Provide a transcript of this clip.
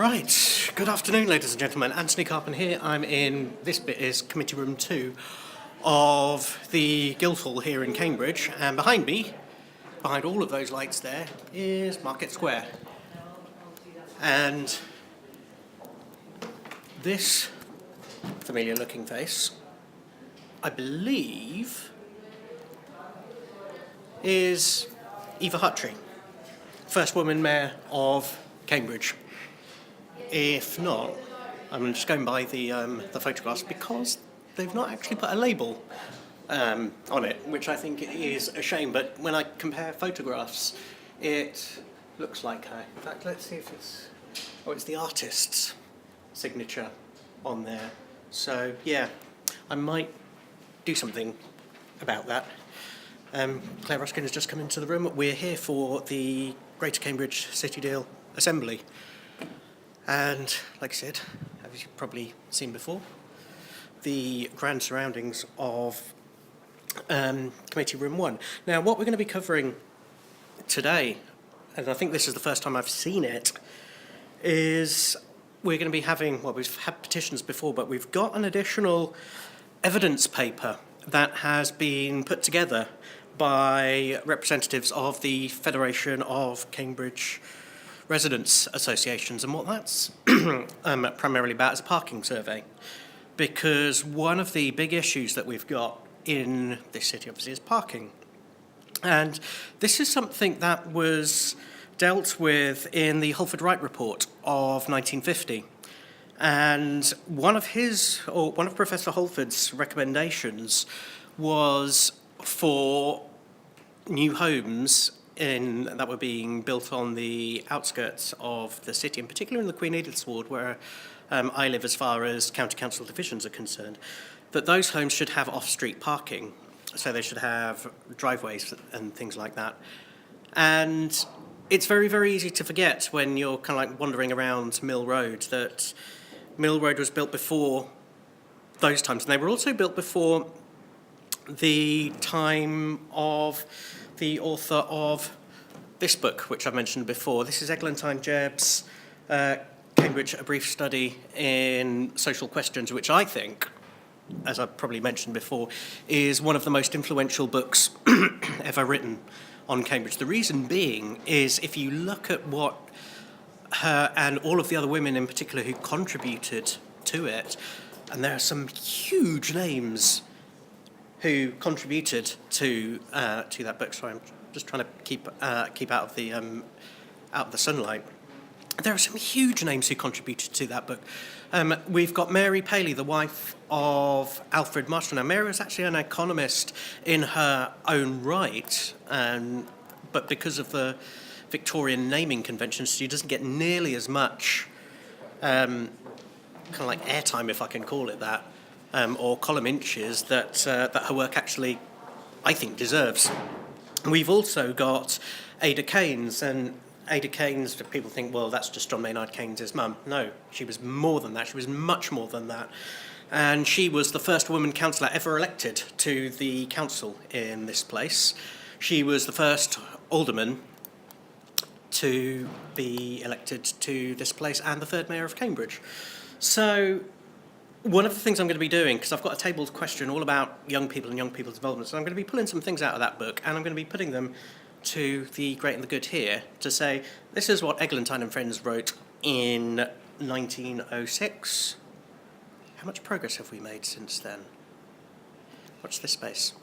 Right, good afternoon ladies and gentlemen, Antony Carpen here. I'm in, this bit is committee room 2 of the Guildhall here in Cambridge, and behind me, behind all of those lights there, is Market Square. And this familiar looking face, I believe, is Eva Huttrey, first woman mayor of Cambridge. If not, I'm just going by the photographs because they've not actually put a label on it, which I think is a shame. But when I compare photographs, it looks like her. In fact, let's see if it's... Oh, it's the artist's signature on there. So, yeah, I might do something about that. Claire Ruskin has just come into the room. We're here for the Greater Cambridge City Deal Assembly. And, like I said, as you've probably seen before, the grand surroundings of Committee Room 1. Now, what we're going to be covering today, and I think this is the first time I've seen it, is we're going to be having, well, we've had petitions before, but we've got an additional evidence paper that has been put together by representatives of the Federation of Cambridge Residents Associations, and what that's primarily about is a parking survey, because one of the big issues that we've got in this city obviously is parking, and this is something that was dealt with in the Holford Wright report of 1950, and one of Professor Holford's recommendations was for new homes that were being built on the outskirts of the city, in particular in the Queen Edith's ward, where I live as far as county council divisions are concerned, that those homes should have off-street parking. So they should have driveways and things like that. And it's very, very easy to forget when you're kind of like wandering around Mill Road that Mill Road was built before those times. And they were also built before the time of the author of this book, which I've mentioned before. This is Eglantine Jebb's Cambridge, A Brief Study in Social Questions, which I think, as I've probably mentioned before, is one of the most influential books ever written on Cambridge. The reason being is if you look at what her and all of the other women in particular who contributed to it, and there are some huge names who contributed to that book. Sorry, I'm just trying to keep out of the sunlight. There are some huge names who contributed to that book. We've got Mary Paley, the wife of Alfred Marshall. Now, Mary was actually an economist in her own right, but because of the Victorian naming conventions, she doesn't get nearly as much kind of like airtime, if I can call it that, or column inches that her work actually, I think, deserves. We've also got Ada Keynes, and Ada Keynes, people think, well, that's just John Maynard Keynes' mum. No, she was more than that. She was much more than that. And she was the first woman councillor ever elected to the council in this place. She was the first alderman to be elected to this place and the third mayor of Cambridge. So one of the things I'm going to be doing, because I've got a tabled question all about young people and young people's development, so I'm going to be pulling some things out of that book, and I'm going to be putting them to the great and the good here to say, this is what Eglantine and Friends wrote in 1906. How much progress have we made since then? Watch this space.